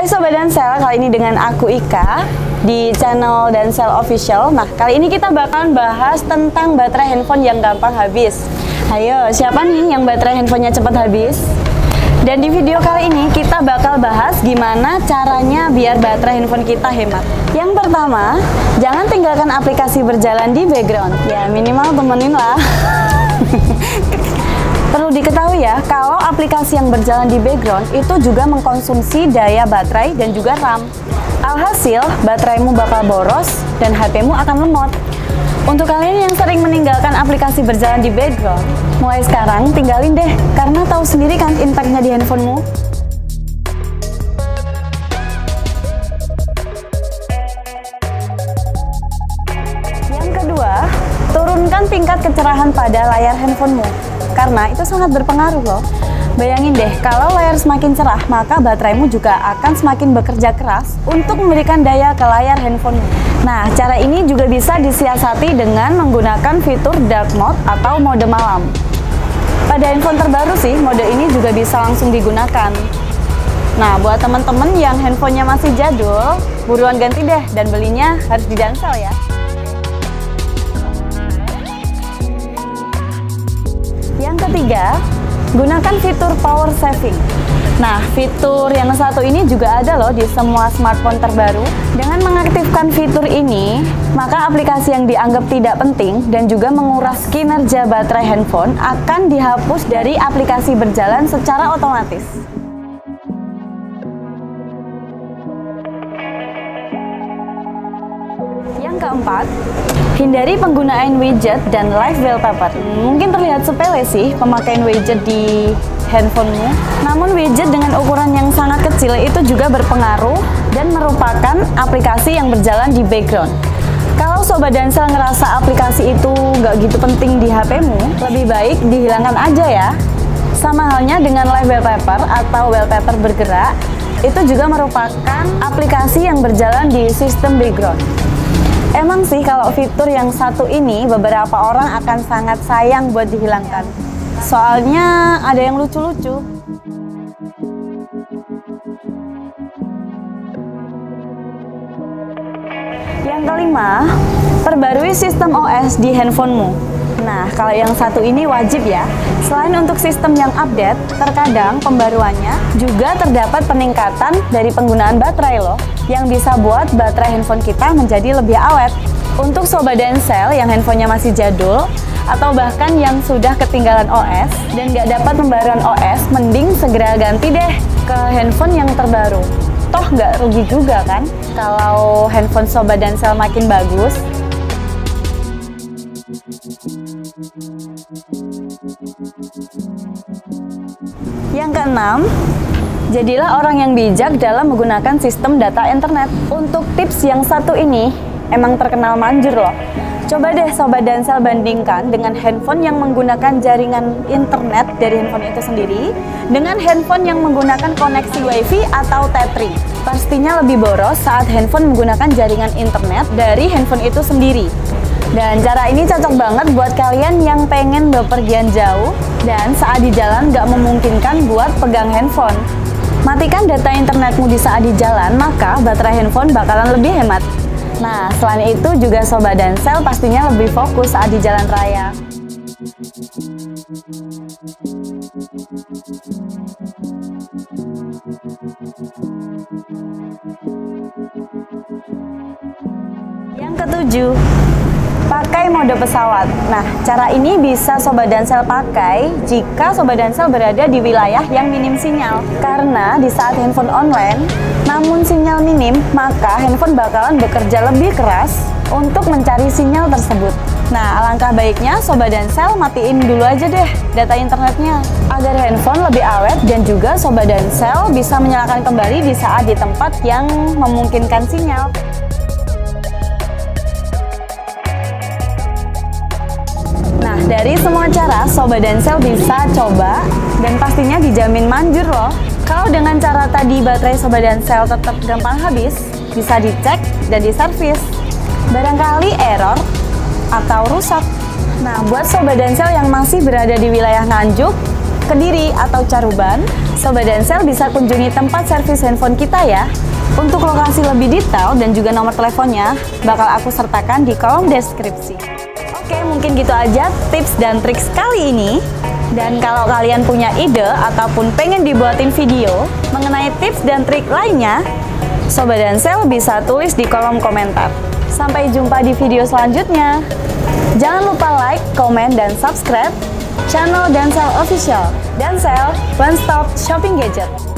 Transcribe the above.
Hai Sobat Dansel, kali ini dengan aku Ika di channel Dansel Official. Nah, kali ini kita bakalan bahas tentang baterai handphone yang gampang habis. Ayo, siapa nih yang baterai handphonenya cepat habis? Dan di video kali ini kita bakal bahas gimana caranya biar baterai handphone kita hemat. Yang pertama, jangan tinggalkan aplikasi berjalan di background. Ya, minimal temenin lah. Perlu diketahui ya, kalau aplikasi yang berjalan di background itu juga mengkonsumsi daya baterai dan juga RAM. Alhasil, bateraimu bakal boros dan HP-mu akan lemot. Untuk kalian yang sering meninggalkan aplikasi berjalan di background, mulai sekarang tinggalin deh, karena tahu sendiri kan impact-nya di handphonemu. Yang kedua, turunkan tingkat kecerahan pada layar handphonemu. Karena itu sangat berpengaruh loh. Bayangin deh, kalau layar semakin cerah, maka bateraimu juga akan semakin bekerja keras untuk memberikan daya ke layar handphonemu. Nah, cara ini juga bisa disiasati dengan menggunakan fitur dark mode atau mode malam. Pada handphone terbaru sih, mode ini juga bisa langsung digunakan. Nah, buat teman-teman yang handphonenya masih jadul, buruan ganti deh dan belinya harus di Dansel ya. Yang ketiga, gunakan fitur power saving. Nah, fitur yang satu ini juga ada loh di semua smartphone terbaru. Dengan mengaktifkan fitur ini, maka aplikasi yang dianggap tidak penting dan juga menguras kinerja baterai handphone akan dihapus dari aplikasi berjalan secara otomatis. Yang keempat, hindari penggunaan widget dan live wallpaper. Mungkin terlihat sepele sih pemakaian widget di handphonemu, namun widget dengan ukuran yang sangat kecil itu juga berpengaruh dan merupakan aplikasi yang berjalan di background. Kalau Sobat Dansel ngerasa aplikasi itu nggak gitu penting di HP-mu, lebih baik dihilangkan aja ya. Sama halnya dengan live wallpaper atau wallpaper bergerak, itu juga merupakan aplikasi yang berjalan di sistem background. Emang sih kalau fitur yang satu ini beberapa orang akan sangat sayang buat dihilangkan. Soalnya ada yang lucu-lucu. Yang kelima, perbarui sistem OS di handphonemu. Nah, kalau yang satu ini wajib ya. Selain untuk sistem yang update, terkadang pembaruannya juga terdapat peningkatan dari penggunaan baterai loh, yang bisa buat baterai handphone kita menjadi lebih awet. Untuk Sobat Dansel yang handphonenya masih jadul, atau bahkan yang sudah ketinggalan OS dan nggak dapat pembaruan OS, mending segera ganti deh ke handphone yang terbaru. Toh nggak rugi juga kan kalau handphone Sobat Dansel makin bagus. Yang keenam, jadilah orang yang bijak dalam menggunakan sistem data internet. Untuk tips yang satu ini, emang terkenal manjur loh. Coba deh Sobat Dansel bandingkan dengan handphone yang menggunakan jaringan internet dari handphone itu sendiri dengan handphone yang menggunakan koneksi WiFi atau tethering. Pastinya lebih boros saat handphone menggunakan jaringan internet dari handphone itu sendiri. Dan cara ini cocok banget buat kalian yang pengen bepergian jauh dan saat di jalan nggak memungkinkan buat pegang handphone. Matikan data internetmu di saat di jalan, maka baterai handphone bakalan lebih hemat. Nah, selain itu juga Sobat Dansel pastinya lebih fokus saat di jalan raya. Yang ketujuh, pakai mode pesawat. Nah, cara ini bisa Sobat Dansel pakai jika Sobat Dansel berada di wilayah yang minim sinyal. Karena di saat handphone online, namun sinyal minim, maka handphone bakalan bekerja lebih keras untuk mencari sinyal tersebut. Nah, alangkah baiknya Sobat Dansel matiin dulu aja deh data internetnya, agar handphone lebih awet dan juga Sobat Dansel bisa menyalakan kembali di saat di tempat yang memungkinkan sinyal. Nah, dari semua cara Sobat Dansel bisa coba dan pastinya dijamin manjur loh. Kalau dengan cara tadi baterai Sobat Dansel tetap gampang habis, bisa dicek dan diservis. Barangkali error atau rusak. Nah, buat Sobat Dansel yang masih berada di wilayah Nganjuk, Kediri, atau Caruban, Sobat Dansel bisa kunjungi tempat servis handphone kita ya. Untuk lokasi lebih detail dan juga nomor teleponnya, bakal aku sertakan di kolom deskripsi. Oke, mungkin gitu aja tips dan trik kali ini. Dan kalau kalian punya ide ataupun pengen dibuatin video mengenai tips dan trik lainnya, Sobat Dansel bisa tulis di kolom komentar. Sampai jumpa di video selanjutnya. Jangan lupa like, komen, dan subscribe channel Dansel Official. Dansel, one stop shopping gadget.